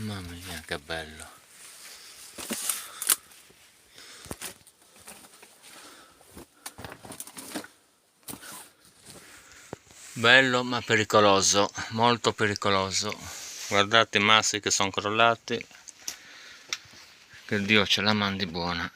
Mamma mia, che bello. Bello ma pericoloso, molto pericoloso. Guardate i massi che sono crollati. Che Dio ce la mandi buona.